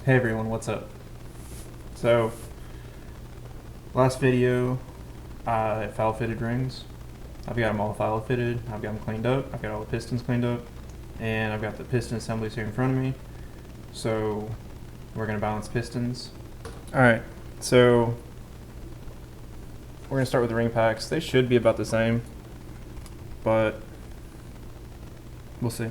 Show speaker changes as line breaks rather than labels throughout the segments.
Hey everyone, what's up? So, last video, I foul fitted rings. I've got them all foul fitted, I've got them cleaned up, I've got all the pistons cleaned up, and I've got the piston assemblies here in front of me. So, we're going to balance pistons. Alright, so we're going to start with the ring packs. They should be about the same, but we'll see.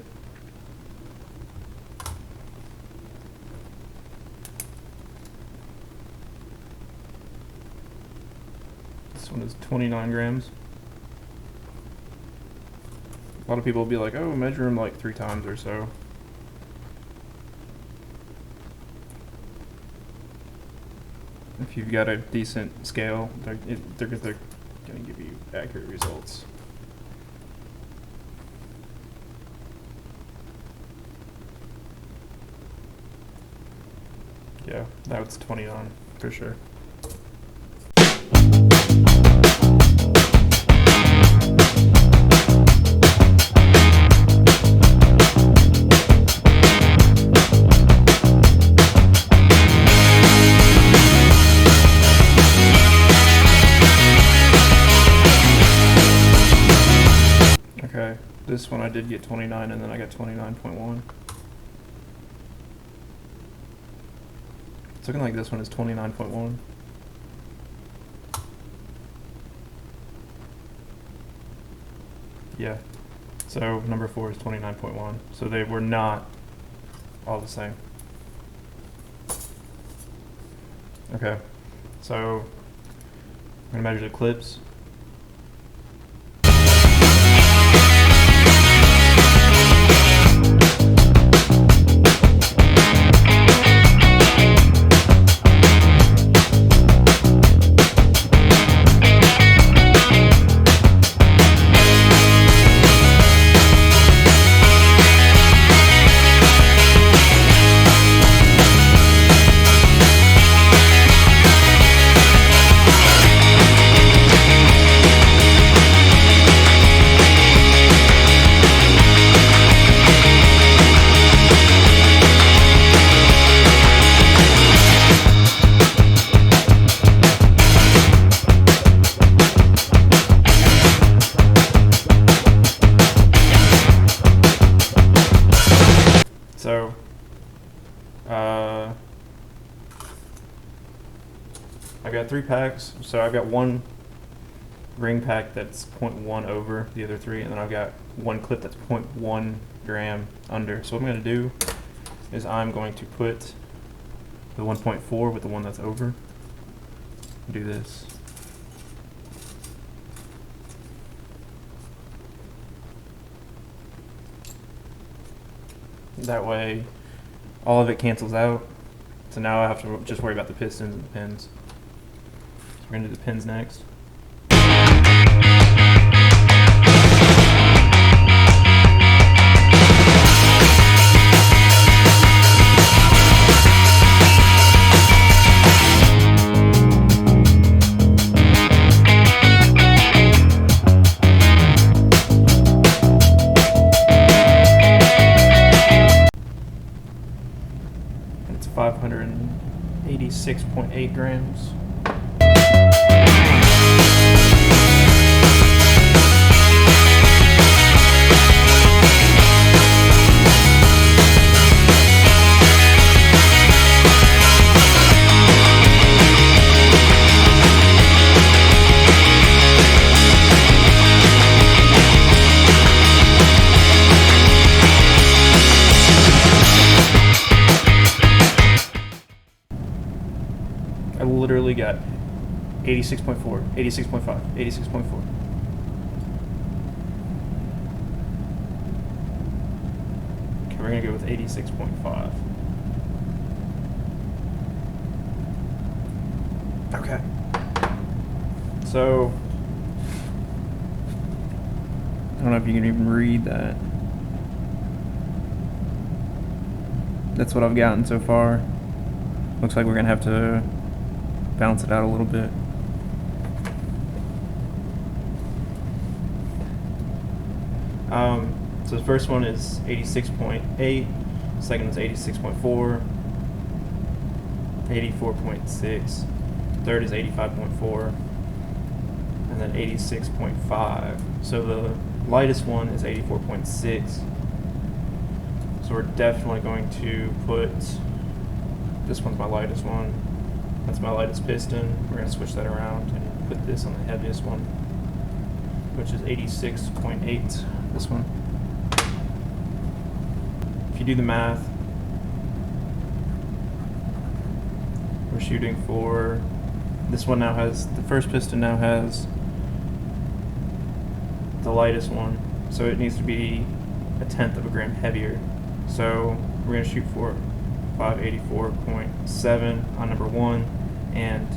This one is 29 grams. A lot of people will be like, oh, measure them like 3 times or so. If you've got a decent scale, they're going to give you accurate results. Yeah, that was 29 for sure. Okay, this one I did get 29 and then I got 29.1. It's looking like this one is 29.1. Yeah, so number 4 is 29.1. So they were not all the same. Okay, so I'm gonna measure the clips. So, I've got 3 packs. So I've got one ring pack that's 0.1 over the other 3, and then I've got one clip that's 0.1 gram under. So what I'm going to do is I'm going to put the 1.4 with the one that's over. Do this. That way, all of it cancels out. So now I have to just worry about the pistons and the pins. So we're going to do the pins next. It's 586.8 grams. I literally got 86.4, 86.5, 86.4. Okay, we're gonna go with 86.5. Okay. So, I don't know if you can even read that. That's what I've gotten so far. Looks like we're gonna have to balance it out a little bit. So the first one is 86.8, second is 86.4, 84.6. Third is 85.4. And then 86.5. So the lightest one is 84.6. So we're definitely going to put, this one's my lightest one. That's my lightest piston. We're going to switch that around and put this on the heaviest one, which is 86.8, this one. If you do the math, we're shooting for, this one now has, the first piston now has the lightest one, so it needs to be 1/10 of a gram heavier. So we're going to shoot for 584.7 on number 1 and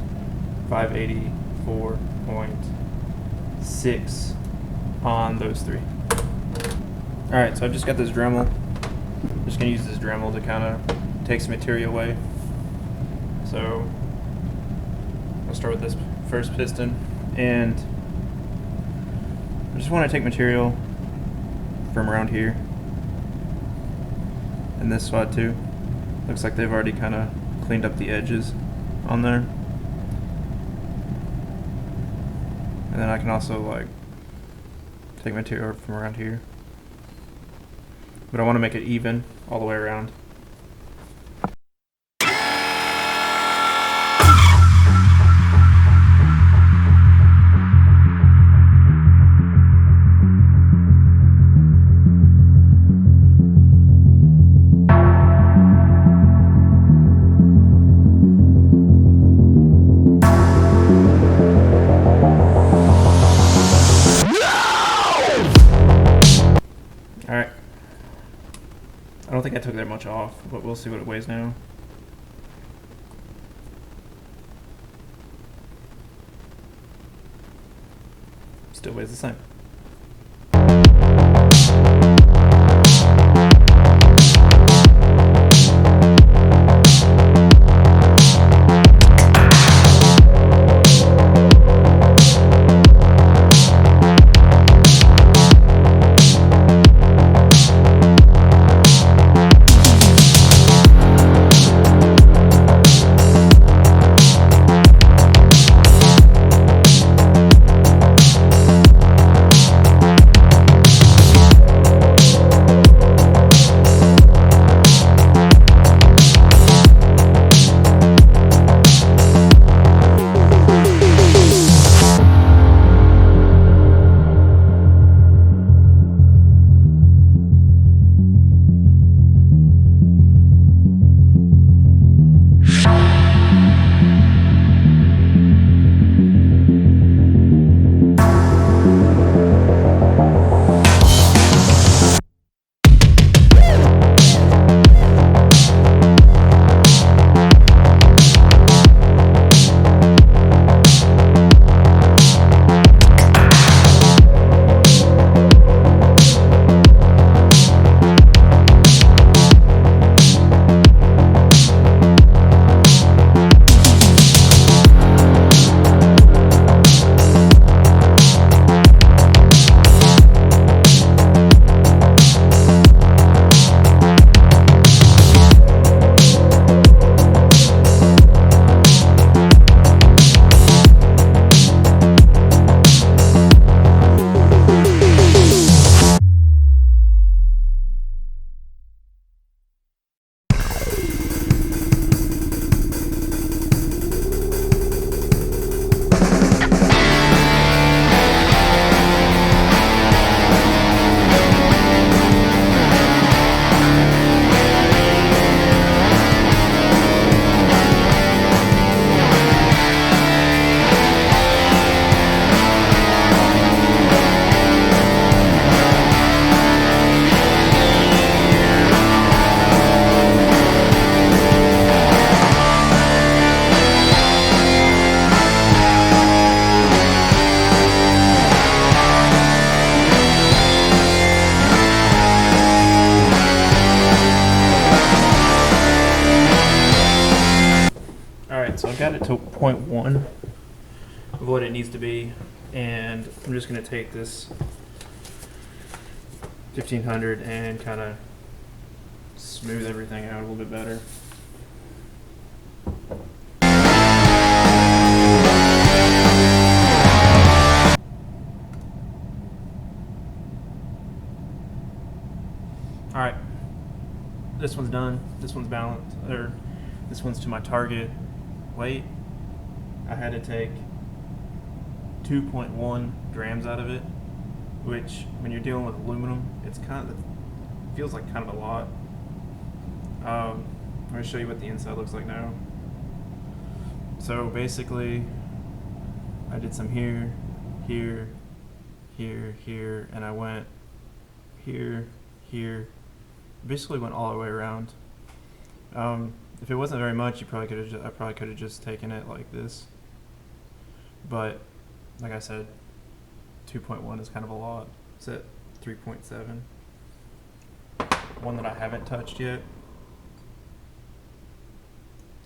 584.6 on those 3. Alright, so I've just got this Dremel. I'm just going to use this Dremel to kind of take some material away. So I'll start with this first piston, and I just want to take material from around here and this side too. Looks like they've already kind of cleaned up the edges on there. And then I can also like take material from around here. But I want to make it even all the way around. Alright. I don't think I took that much off, but we'll see what it weighs now. Still weighs the same. So I've got it to 0.1 of what it needs to be, and I'm just going to take this 1500 and kind of smooth everything out a little bit better. Alright, this one's done, this one's balanced, or this one's to my target weight. I had to take 2.1 grams out of it, which when you're dealing with aluminum, it feels like kind of a lot. I'm going to show you what the inside looks like now. So basically, I did some here, here, here, here, and I went here, here. Basically went all the way around. If it wasn't very much, I probably could have just taken it like this. But like I said, 2.1 is kind of a lot. It's at 3.7. One that I haven't touched yet,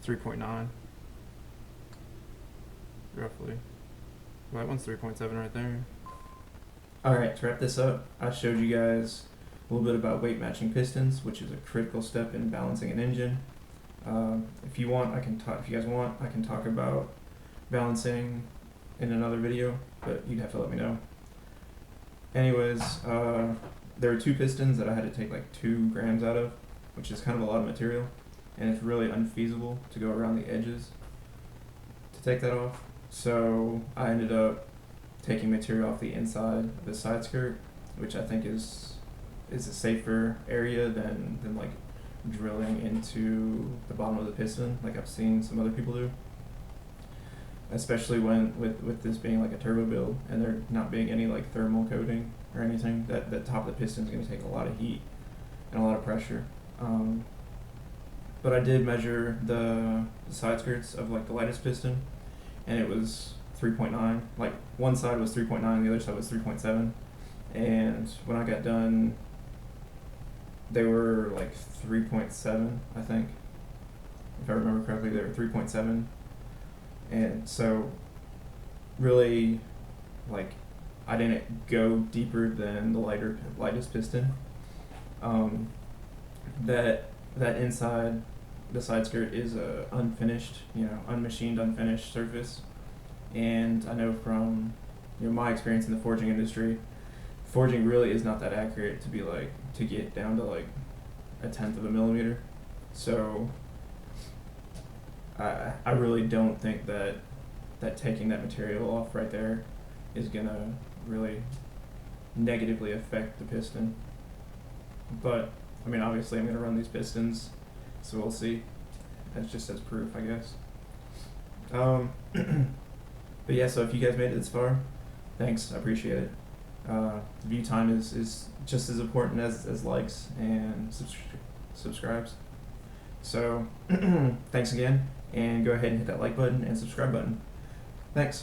3.9, roughly. Well, that one's 3.7 right there. Alright, to wrap this up, I showed you guys a little bit about weight matching pistons, which is a critical step in balancing an engine. If you guys want, I can talk about balancing in another video, but you'd have to let me know. Anyways, there were 2 pistons that I had to take like 2 grams out of, which is kind of a lot of material, and it's really unfeasible to go around the edges to take that off. So I ended up taking material off the inside of the side skirt, which I think is a safer area than like drilling into the bottom of the piston like I've seen some other people do, especially when with this being like a turbo build and there not being any like thermal coating or anything. That top of the piston is going to take a lot of heat and a lot of pressure. But I did measure the side skirts of like the lightest piston, and it was 3.9. Like one side was 3.9, the other side was 3.7, and when I got done, they were like 3.7, I think. If I remember correctly, they were 3.7. And so really, like, I didn't go deeper than the lightest piston. That inside the side skirt is a unfinished, unmachined, unfinished surface. And I know from my experience in the forging industry, forging really is not that accurate to get down to like 1/10 of a millimeter. So I really don't think that taking that material off right there is gonna really negatively affect the piston. But I mean, obviously I'm gonna run these pistons, so we'll see. That's just as proof, I guess. But yeah, so if you guys made it this far, thanks, I appreciate it. View time is just as important as likes and subscribes. So thanks again, and go ahead and hit that like button and subscribe button. Thanks.